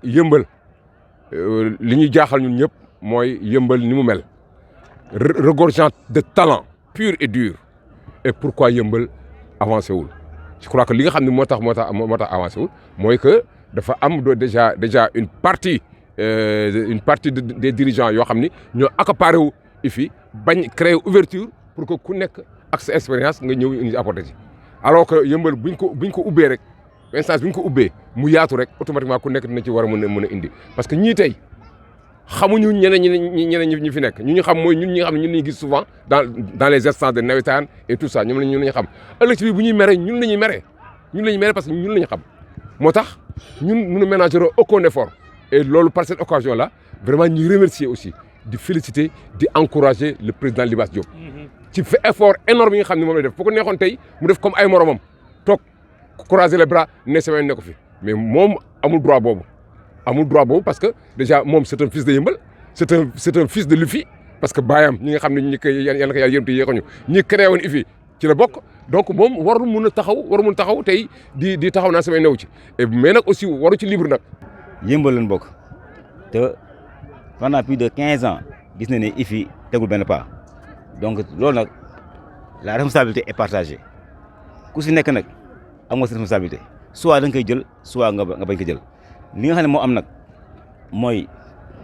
yëmbal li ñuy jaaxal ñun ñëpp mooy yëmbal ni mu mel regorgeant de talent pur et dur et pourquoi yëmbal avancé wul je crois que li nga xam ne moo tax avancé wul mooy que dafa am déjà une partie des dirigeants yoo xam ni ñoo accaparé wu IFI bañ créer ouverture pour que ku nekk ak sa expérience nga ñëw indi apporter ci alors que yëmbal buñ ko ubbee rek instance bi ñu ko ubbee mu yaatu rek automatiquement ku nekk dina ci war a mën a indi parce que ñii tey xamuñu ñeneen ñi fi nekk ñu xam mooy ñun ñi nga xam ne ñun lañuy gis souvent dans les instances de nawetaan et tout ça ñun lañu xam ëllëg ci bi bu ñuy mere ñun la ñuy mere parce que ñun la ñu xam moo tax ñun nous ne ménagerons aucun effort et loolu par cette occasion là vraiment ñuy remercier aussi di féliciter di encourager le président Libasse Diop ci fait effort énorme yi nga xam ne moom lay def fu ko neexoon tey mu def comme ay moromam toog croiser les bras ne semaine ne ko fi mais moom amul droit boobu parce que déjà moom c'est un fils de Yeumbeul c'est un fils de l'IFI parce que baayam ñi nga xam ne ñi ko yàlla na ko yàlla yërëm te yéexuñu ñi créé woon IFI ci la bokk donc moom warul mun a taxaw tey di taxaw naa samay new ci mais nag aussi waru ci libre nag. Yeumbeul lañ bokk te pendant plus de 15 ans gis na ne IFI tegul benn pas donc loolu nag la responsabilité est partagée ku si nekk nag am nga sa responsabilité soit da nga koy jël soit nga bañ ko jël li nga xam ne moo am nag mooy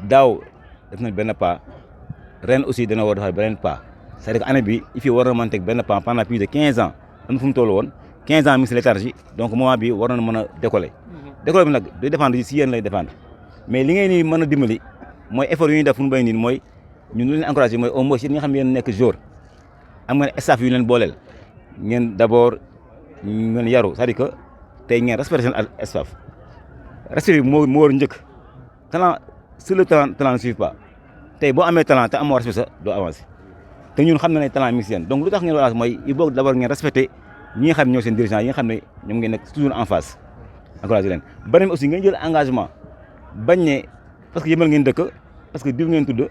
daaw def nañ benn pas ren aussi dana war a defal beneen pas c'est-à-dire que année bi IFI war na mën a teg benn pas pendant plus de 15 ans am na fu mu toll woon 15 ans mi ngi si léthargie donc moment bi war na mën a décoller décoller bi nag day dépendre si yéen lay dépendre mais li ngeen ni mën a dimbali mooy effort yu ñuy def fu mu béy nii mooy ñun lu leen encouragé mooy au moins yéen ñi nga xam ne yéen nekk jour am ngeen staff yu leen booleel ngeen d'abord ngeen yaru c'est-à-dire que tey ngeen respecté seen staff respect bi moo war njëkk talent sur le talent ne suffit pas tey boo amee talent te amoo respect sa doo avancé te ñun xam na ne talent mi ngi si yéen donc lu tax ngeen war mooy il faut d'abord ngeen respecté ñi nga xam ne ñoo seen dirigeants yi nga xam ne ñoom ngeen nekk toujours en face encouragé leen beneen aussi ngeen jël engagement bañ ne parce que Yeumbeul ngeen dëkk parce que diw ngeen tudd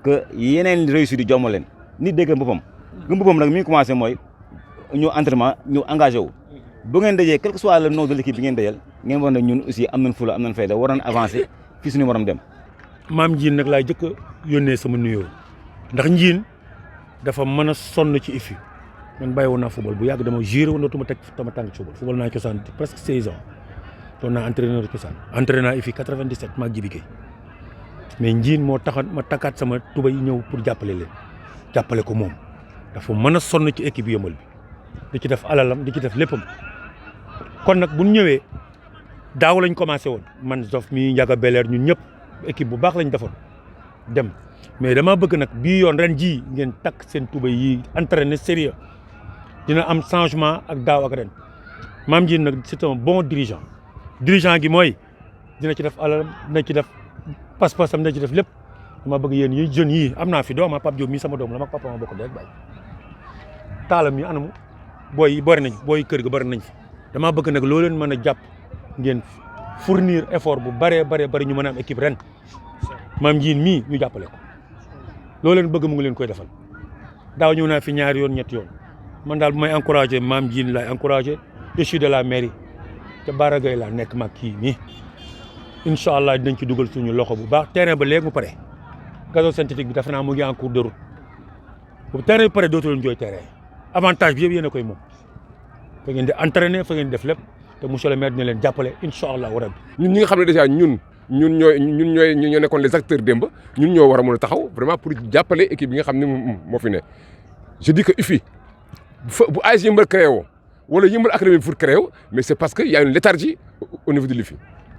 que yeneen réussir di jommal leen nit dégg boppam nag mi ngi commencé mooy ñu entraînement ñu engagé wu bu ngeen dajee quel que soit le nom de l'équipe bi ngeen dajal ngeen war na ñun aussi am nañ fula am nañ fayda war nañ avancer fii suñu morom dem. maam Ndiine nag laay jëkk a yónnee sama nuyoo ndax Ndiine dafa mën a sonn ci IFI man bàyyi woon naa football bu yàgg dama géré woon dootuma teg sama tànk ci football naa cosaan presque 16 ans doon naa entraîneur cosaan entraîné naa IFI 97 maag Jibi Gueye mais Ndiine moo taxoon ma takkaat sama tuba yi ñëw pour jàppale ko moom dafa mën a sonn ci équipe Yeumbeul bi di ci def alalam di ci def léppam kon nag bu ñu ñëwee daaw lañ commencé woon man Zof mi Ndiaga Belair ñun ñëpp équipe bu baax lañ defoon dem mais dama bëgg nag bii yoon ren jii ngeen takk seen tuba yi entraîné sérieux dina am changement ak daaw ak ren Mame Ndiine nag c'est un bon dirigeant gi mooy dina ci def alalam dina ci def pas-pasam dina ci def lépp dama bëgg yéen yi jeunes yii am naa fi doom Pape Diop mii sama doom la mag papa ma bokk dee bàyyi taalam yi anamu booy yi bëri nañ booy kër ga bëri nañ fi dama bëgg nag loo leen mën a jàpp ngeen fournir effort bu bëree ñu mën a am équipe ren Mame Ndiine mii ñu jàppale ko loo leen bëgg mu ngi leen koy defal daaw ñëw naa fi ñaari yoon ñetti yoon man daal bu may encouragé Mame Ndiine laay encouragé je suis de la mairie ca Bara Gaye laa nekk mag kii nii incha allah dinañ ci dugal suñu loxo bu baax terrain ba léegi mu pare gazon synthétique bi defe naa mu ngi en cours de route bu terrain bi pare dootu leen jooy terrain avantage bi yëpp yéen a koy moom fa ngeen di entraîner fa ngeen di def lépp te monsieur le maire dina leen jàppale incha allah rabbi ñun ñi nga xam ne déjà ñun ñoo nekkoon les acteurs démb ñun ñoo war a mën a taxaw vraiment pour jàppale équipe bi nga xam ne moo fi ne je dis que IFI bu AS Yeumbeul créé woo wala Yeumbeul Académie pour créé woo mais c'est parce que y a une léthargie au niveau de l'IFI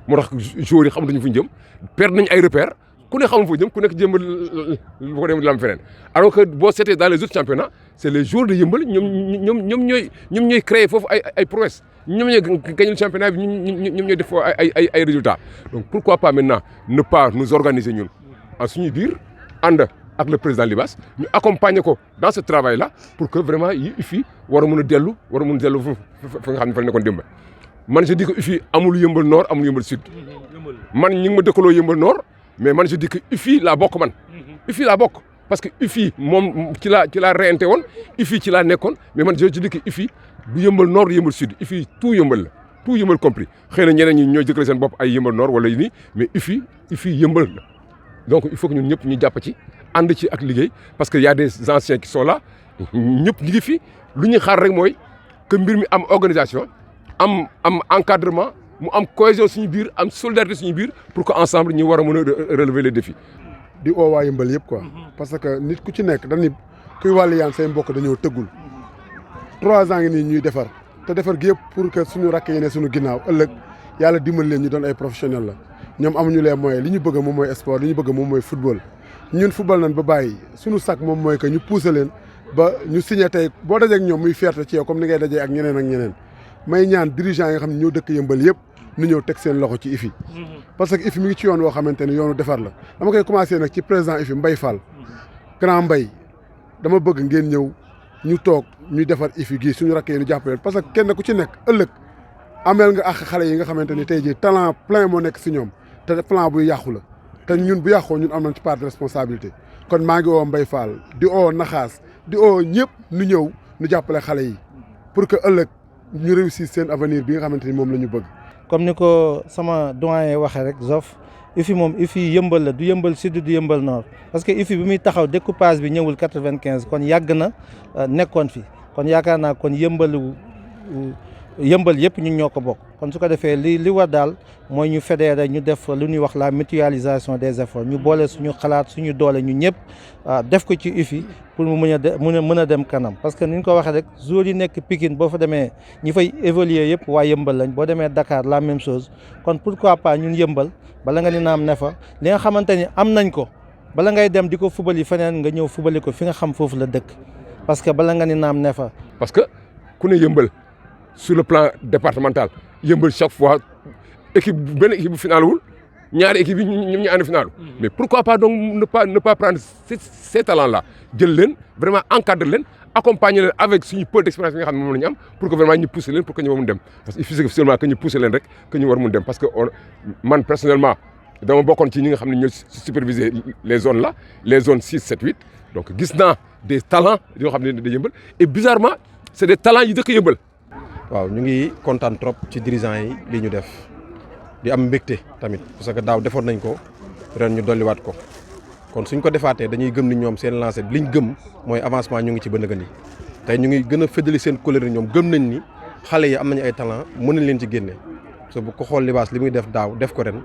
moo tax joueurs yi xamatuñu fu ñu jëm perdre nañ ay repères ku ne xamul fu jëm ku nekk jéem bu ko dem lam feneen alors que boo seetee dans les autres championnats c'est les joueurs de Yeumbeul ñoom ñooy créer foofu ay prouesses ñoom ñooy gagner le championnat bi ñoom ñooy def foofu ay résultats donc pourquoi pas maintenant ne pas nous organiser ñun en suñu biir ànd ak le président Libasse ñu accompagner ko dans ce travail là pour que vraiment IFI war a mën a dellu fa nga xam ne fa la nekkoon démb man je dis que IFI amul Yeumbeul Nord amul Yeumbeul Sud man ñi ngi ma dëkkaloo Yeumbeul Nord mais man je dis que IFI laa bokk man IFI laa bokk parce que IFI moom ci laa reyante woon IFI ci laa nekkoon mais man je dis que IFI du Yeumbeul Nord Yeumbeul Sud IFI tout Yeumbeul la tout yëmbal compris xëy na ñeneen ñi ñoo jëkkale seen bopp ay yëmbal nord wala nii mais IFI yëmbal la donc il faut que ñun ñëpp ñu jàpp ci ànd ci ak liggéey parce que y a des anciens qui sont là ñëpp ñu ngi fi lu ñuy xaar rek mooy que mbir mi am organisation am encadrement mu am cohésion suñu biir am solidarité suñu biir pour que ensemble ñu war a mën a relever les défis. di oo waa yëmbal yëpp quoi parce que nit ku ci nekk dañuy kuy wàllu yaan say mbokk dañoo tëggul 3 ans ngi nii ñuy defar te defar gi yëpp pour que suñu rakk yi ne suñu ginnaaw ëllëg yàlla dimbal leen ñu doon ay professionnels la ñoom amuñu les moyens li ñu bëgg moom mooy sport li ñu bëgg moom mooy football ñun football nañ ba bàyyi suñu sac moom mooy que ñu pousser leen ba ñu signé tey boo dajee ak ñoom muy fierté ci yow comme ni ngay dajee ak ñeneen may ñaan dirigeants yi nga xam ne ñoo dëkk yëmbal yëpp nu ñëw teg seen loxo ci IFI parce que IFI mi ngi ci yoon woo xamante ne yoonu defar la dama koy commencé nag ci président IFI Mbaye Fall grand Mbaye dama bëgg ngeen ñëw ñu toog ñuy defar IFI gii suñu rakk yi ñu jàppale parce que kenn ku ci nekk ëllëg ameel nga ak xale yi nga xamante ni tey jii talent plein moo nekk si ñoom te plan buy yàqu la te ñun bu yàqoo ñun am nañ ci part de responsabilité kon maa ngi oo Mbaye Fall di oo Naxaas di oo ñëpp ñu ñëw ñu jàppale xale yi pour que ëllëg ñu réussir seen avenir bi nga xamante ni moom la ñu bëgg. comme ni ko sama doyen waxee rek Zof IFI moom IFI yëmbal la du yëmbal sud du yëmbal nord parce que IFI bi muy taxaw découpage bi ñëwul 95 kon yàgg na nekkoon fi kon yaakaar naa kon yëmbal yëpp ñun ñoo ko bokk kon su ko defee li war daal mooy ñu fédéré ñu def lu ñuy wax la mutualisation des efforts ñu boole suñu xalaat suñu doole ñu ñëpp def ko ci IFI pour mu mën a dem kanam parce que ni ñu ko waxee rek joueurs yi nekk Pikine boo fa demee ñi fay évoluer yëpp waa yëmbal lañ boo demee Dakar la même chose kon pourquoi pas ñun yëmbal bala nga ni naam ne fa li nga xamante ni am nañ ko bala ngay dem di ko fubali feneen nga ñëw fubali ko fi nga xam foofu la dëkk parce que bala nga ni naam ne fa. parce que ku ne yëmbal sur le plan départemental yëmbal chaque fois benn équipe bu final wul ñaari équipe yi ñoom ñu ànd final mais pourquoi pas donc ne pas prendre ces talents là jël leen vraiment encadrer leen accompagner leen avec suñu peu d'expérience bi nga xam ne moom la ñu am pour que vraiment ñu pousser leen pour que ñu war mun dem parce que il faut seulement que ñu pousser leen rek que ñu war mun dem parce que man personnellement dama bokkoon ci ñi nga xam ne ñoo superviser les zones là les zones 6 7 8 donc gis naa des talents yoo xam ne da yëmbal et bizarrement c'est des talents yi dëkk yëmbal. waaw ñu ngi kontaan trop ci dirigeants yi li ñu def di am mbégte tamit parce que daaw defoon nañ ko ren ñu dolliwaat ko kon suñ ko defaatee dañuy gëm ni ñoom seen lancé liñ gëm mooy avancement ñu ngi ci ba nëgën yi tey ñu ngi gën a féddali seen couleur ñoom gëm nañ ni xale yi am nañu ay talent mën nañ leen ci génne parce que bu ko xool libaas li muy def daaw def ko ren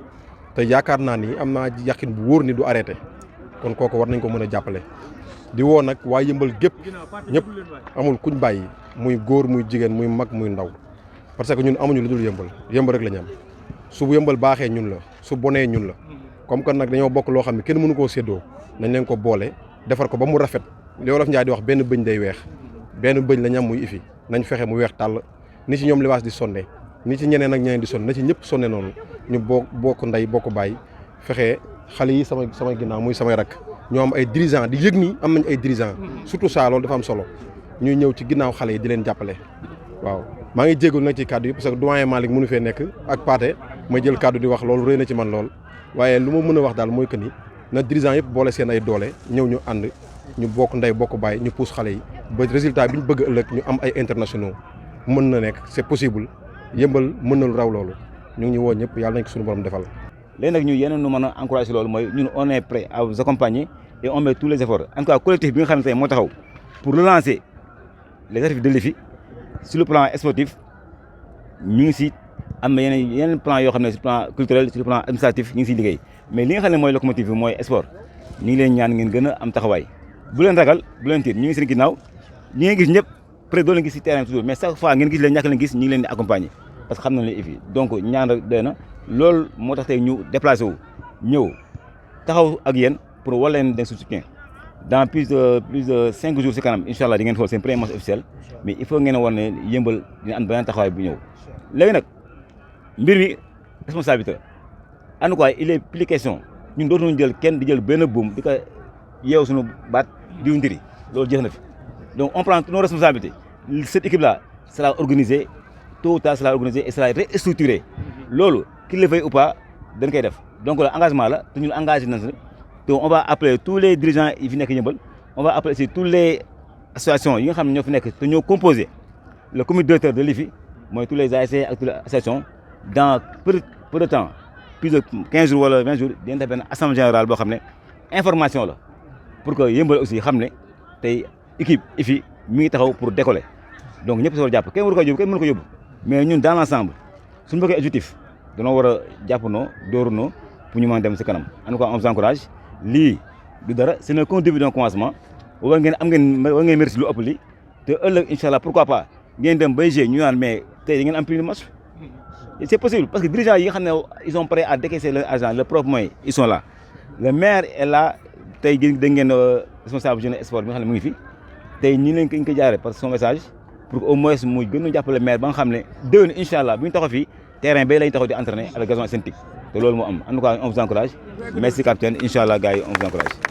te yaakaar naa ni am naa yàqin bu wóor ni du arrêté kon kooku war nañ ko mën a jàppale di woo nag waa yëmbal gépp ñëpp amul kuñ bàyyi muy góor muy jigéen muy mag muy ndaw parce que ñun amuñu lu dul yëmbal rek la ñu am su yëmbal baaxee ñun la su bonee ñun la comme que nag dañoo bokk loo xam ne kenn mënu koo séddoo nañ leen ko boole defar ko ba mu rafet li Wolof Njaay di wax benn bëñ day weex benn bëñ la ñu am muy IFI nañ fexe mu weex tàll ni ci ñoom libaas di sonne ni ci ñeneen ak ñeneen di sonne na ci ñëpp sonne noonu ñu bokk ndey bokk bàyyi fexe xale yi sama ginnaaw muy samay rakk ñoo am ay dirigeants di yëg ni am nañ ay dirigeants surtout ça loolu dafa am solo ñuy ñëw ci ginnaaw xale yi di leen jàppale waaw maa ngi jégalu nag ci kàddu yi parce que doyen Malick mënu fee nekk ak Pathé may jël kàddu di wax loolu rëy na ci man lool waaye lu ma mën a wax daal mooy que ni na dirigeants yëpp boole seen ay doole ñëw ñu ànd ñu bokk ndey bokk bàyyi ñu pousse xale yi ba résultat bi ñu bëgg ëllëg ñu am ay internationaux mën na nekk c'est possible yëmbal mën na lu raw loolu ñu ngi woo ñëpp yàlla nañ ko suñu borom defal. léegi nag ñu yeneen nu mën a encourager loolu mooy ñun on est prêt à vous accompagner et on met tous les efforts en tout cas collectif bi nga xam ne tey moo taxaw pour relancer les activités de l'IFI sur le plan sportif ñu ngi si am na yeneen plan yoo xam ne sur le plan culturel sur le plan administratif ñu ngi siy liggéey mais li nga xam ne mooy locomotive bi mooy sport ñu ngi leen ñaan ngeen gën a am taxawaay bu leen ragal bu leen tiit ñu ngi seen ginnaaw ñi ngeen gis ñëpp peut être doo leen gis si terrain toujours mais chaque fois ngeen gis leen ñàkk leen gis ñu ngi leen di accompagner parce que xam nañ ne IFI donc ñaan rek doy na loolu moo tax tey ñu déplacé wu ñëw taxaw ak yéen pour wala leen den soutien dans plus de 5 jours si kanam incha allah di ngeen xool seen premier match officiel mais il faut ngeen war ne yëmbal dina am beneen taxawaay bu ñëw léegi nag mbir mi responsabilité en tout cas il est plus question ñun dootuñu jël kenn di jël benn buum di ko yeew suñu baat diw ndiri loolu jeex na fi donc on prend nos responsabilités cette équipe là sera organisée tôt ou tard sera organisée et sera restructurée loolu qu'il le veuille ou pas dañ koy def donc le engagement la te ñun engagé nañ donc on va appeler tous les dirigeants yi fi nekk yëmbal on va appeler aussi toutes les associations yi nga xam ne ñoo fi nekk te ñoo composé le comité directeur de l'IFI mooy tous les ASC ak toutes les associations dans peu de temps plus de 15 jours wala 20 jours dinañ def benn assemblée générale boo xam ne information la pour que Yeumbeul aussi xam ne tey équipe IFI mi ngi taxaw pour décoller donc ñëpp si war a jàpp kenn waru ko yóbbu kenn mënu ko yóbbu mais ñun dans l' ensemble suñu bëggee objectif dañoo war a jàppandoo dóorandoo pour ñu mën a dem si kanam en tout cas on vous encourage lii du dara c' est un début d'un commencement war ngeen mérite lu ëpp lii te ëllëg incha allah pourquoi pas ngeen dem bay ñu naan mais tey da ngeen am prix de match c' est possible parce que dirigeants yi nga xam ne ils sont prêts à décaisser leur argent le propre moyen ils sont là le maire est là tey da ngeen responsable jeune sport bi nga xam ne mu ngi fi tey ñi lañ ko jaaree parce que son message pour que au moins muy gën a jàppale maire ba nga xam ne déwén incha allah bu ñu taxaw fii terrain bay lañ taxaw di entraîner avec gazon synthétique te loolu moo am en tout cas on vous encourage merci capitaine incha allah gars yi on vous encourage